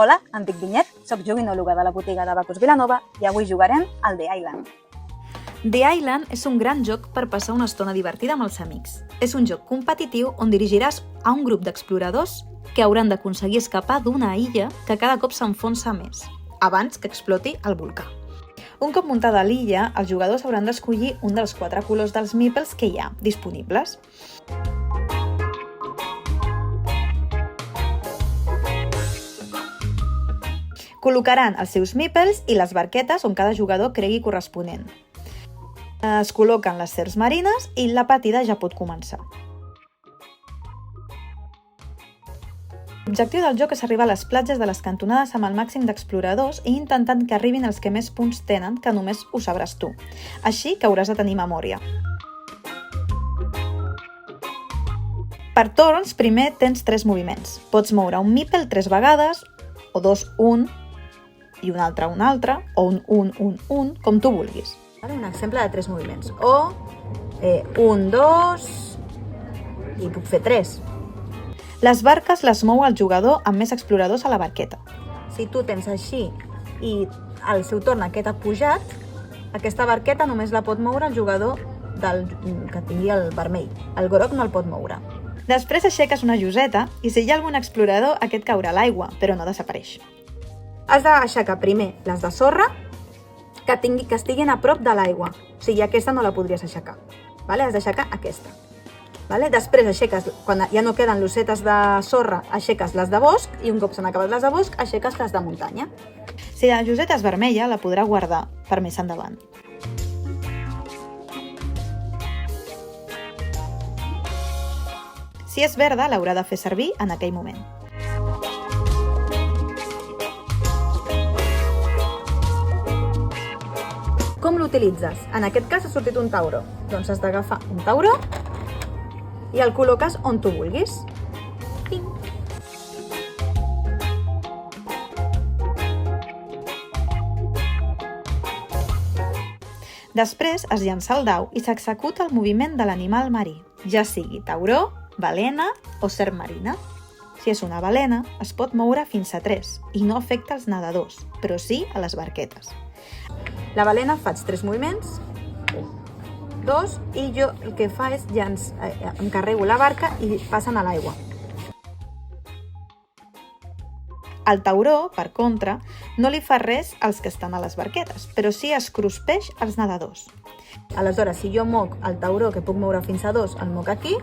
Hola, em dic Vinyet, soc joguinòloga de la botiga de Bacus Vilanova i avui jugarem al The Island. The Island és un gran joc per passar una estona divertida amb els amics. És un joc competitiu on dirigiràs a un grup d'exploradors que hauran d'aconseguir escapar d'una illa que cada cop s'enfonsa més, abans que exploti el volcà. Un cop muntada l'illa, els jugadors hauran d'escollir un dels 4 colors dels meeples que hi ha disponibles. Col·locaran els seus meeples i les barquetes on cada jugador cregui corresponent. Es col·loquen les serps marines i la partida ja pot començar. L'objectiu del joc és arribar a les platges de les cantonades amb el màxim d'exploradors i intentant que arribin els que més punts tenen, que només ho sabràs tu. Així que hauràs de tenir memòria. Per torns, primer tens 3 moviments. Pots moure un meeple 3 vegades, o 2, 1, i un altre, o un, com tu vulguis. Un exemple de 3 moviments. O 1, 2, i puc fer 3. Les barques les mou el jugador amb més exploradors a la barqueta. Si tu tens així i al seu torn aquest ha pujat, aquesta barqueta només la pot moure el jugador que tingui el vermell. El groc no el pot moure. Després aixeques una lloseta i si hi ha algun explorador, aquest caurà a l'aigua, però no desapareix. Has d'aixecar primer les de sorra que estiguin a prop de l'aigua. O sigui, aquesta no la podries aixecar. Has d'aixecar aquesta. Després aixeques, quan ja no queden llosetes de sorra, aixeques les de bosc i un cop s'han acabat les de bosc, aixeques les de muntanya. Si la lloseta és vermella, la podrà guardar per més endavant. Si és verda, l'haurà de fer servir en aquell moment. Com l'utilitzes? En aquest cas ha sortit un tauró. Doncs has d'agafar un tauró i el col·loques on tu vulguis. Ping! Després es llança el dau i s'executa el moviment de l'animal marí, ja sigui tauró, balena o serp marina. Si és una balena, es pot moure fins a 3 i no afecta els nedadors, però sí a les barquetes. La balena faig 3 moviments, 1, 2, i jo el que fa és em carrego la barca i passen a l'aigua. El tauró, per contra, no li fa res als que estan a les barquetes, però sí es cruspeix als nedadors. Aleshores, si jo moc el tauró, que puc moure fins a 2, el moc aquí,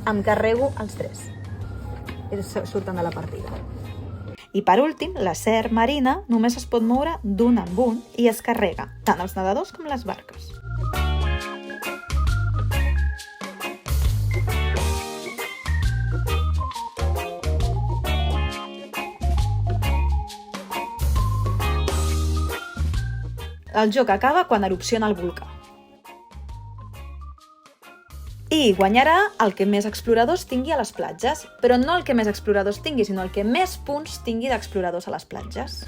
em carrego els 3. I surten de la partida. I per últim, la serp marina només es pot moure d'un en un i es carrega tant els nedadors com les barques. El joc acaba quan erupciona el volcà. I guanyarà el que més exploradors tingui a les platges, però no el que més exploradors tingui, sinó el que més punts tingui d'exploradors a les platges.